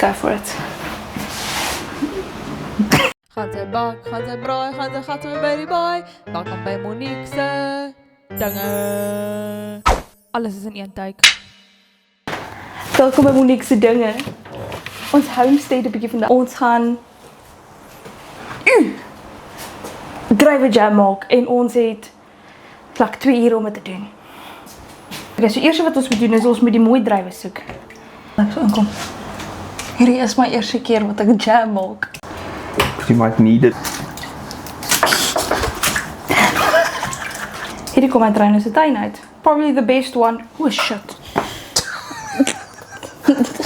go for it. Gaan sy bak, gaan sy braai, gaan sy gat met by die baai. Welkom by Monique se dinge. Alles is in een take. Welkom by Monique se dinge. Ons homestead 'n bietjie vandag. Ons gaan druiwe jam maak en ons het vlak 2 ure om dit te doen. Okay, so eers wat ons moet doen is ons moet die mooi druiwe soek. Ek so inkom. Hierdie is my eerste keer wat ek jam maak. You might need it. Hierdie kom uit Reino se tuin uit. Probably the best one. Oh shit.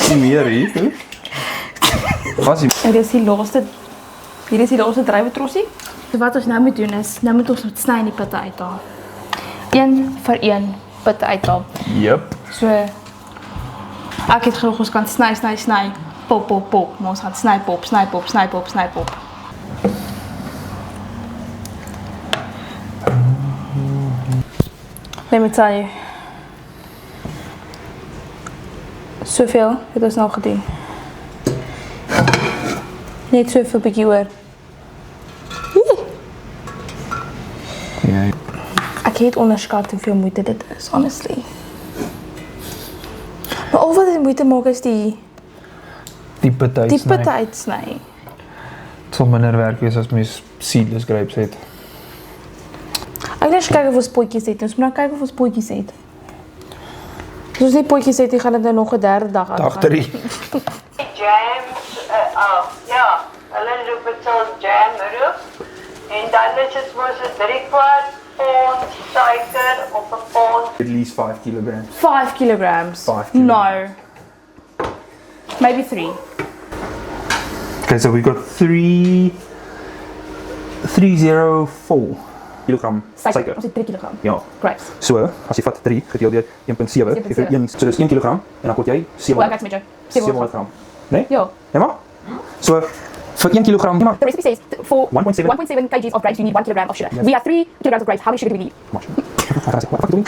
Nie meer hier. Was jy? En hier is die laaste druiwe trossie. So wat ons nou moet doen is, nou moet ons met sny in die pitte uithaal. 1 vir 1 pitte uithaal. Yep. So ek het genoeg ons kan sny, pop, pop, pop. Maar ons gaan sny, pop, sny, pop, sny, pop, sny, pop. Let me tell you. Soveel het ons nou gedoen. Net soveel bietjie oor. Ja. Ek het onderskat hoeveel moeite dit is, honestly. Maar al wat dit moeite maak is die pitte uitsny. Het sal minder werk wees as mens seedless grapes het. Ek wil kyk of ons potjies het. Ons moet nou kyk of ons potjies het. As ons nie potjies het, dan gaan dit nou nog 'n derde dag aangaan. Agterie. Jams, ja, hulle roep het so jam roep. En dan is het mos 'n 3/4 pond suiker of 'n pond. At least 5 kilograms. 5 kilograms. 5 kilograms. No. Maybe 3. Okay, so we got 304 kilogram suiker. Ons het 3 kilogram. Ja. Great. So, as jy vat 3 gedeel deur 1.7, gee vir 1, so dis 1 kilogram en dan kort jy 700 met jou. 700 gram. Nee? Ja. Ja maar? So, vir 1 kilogram, ja maar. The recipe says for 1.7 kgs of grapes you need 1 kilogram of sugar. Yes. We have 3 kilograms of grapes. How much sugar do we need? Much. Wat fuck doen?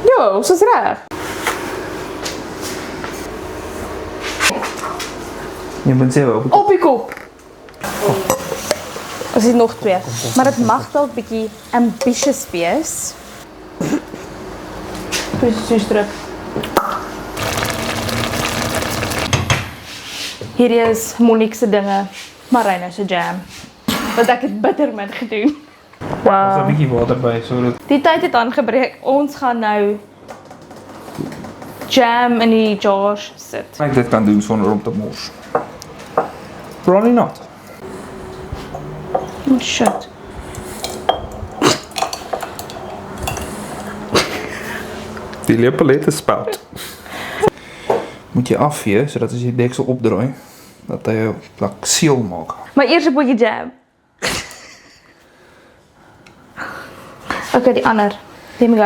Jo, soos reg. 1.7 Op die kop. Ons het nog 2. Maar dit mag dalk bietjie ambitious wees. Presies druk. Hierdie is Monique se dinge, Marina se jam. Wat ek het bitter met gedoen. Daar's 'n bietjie water by sodat Die tyd het aangebreek. Ons gaan nou jam in die jars sit. ek dit kan doen sonder om te mors. Probably not. Oh shit. Die lepel het 'n spout. Moet jy afvee sodat as jy die deksel opdraai, dat hy 'n plak seël maak. Maar eers 'n bietjie jam. Okay, die ander. Let me go.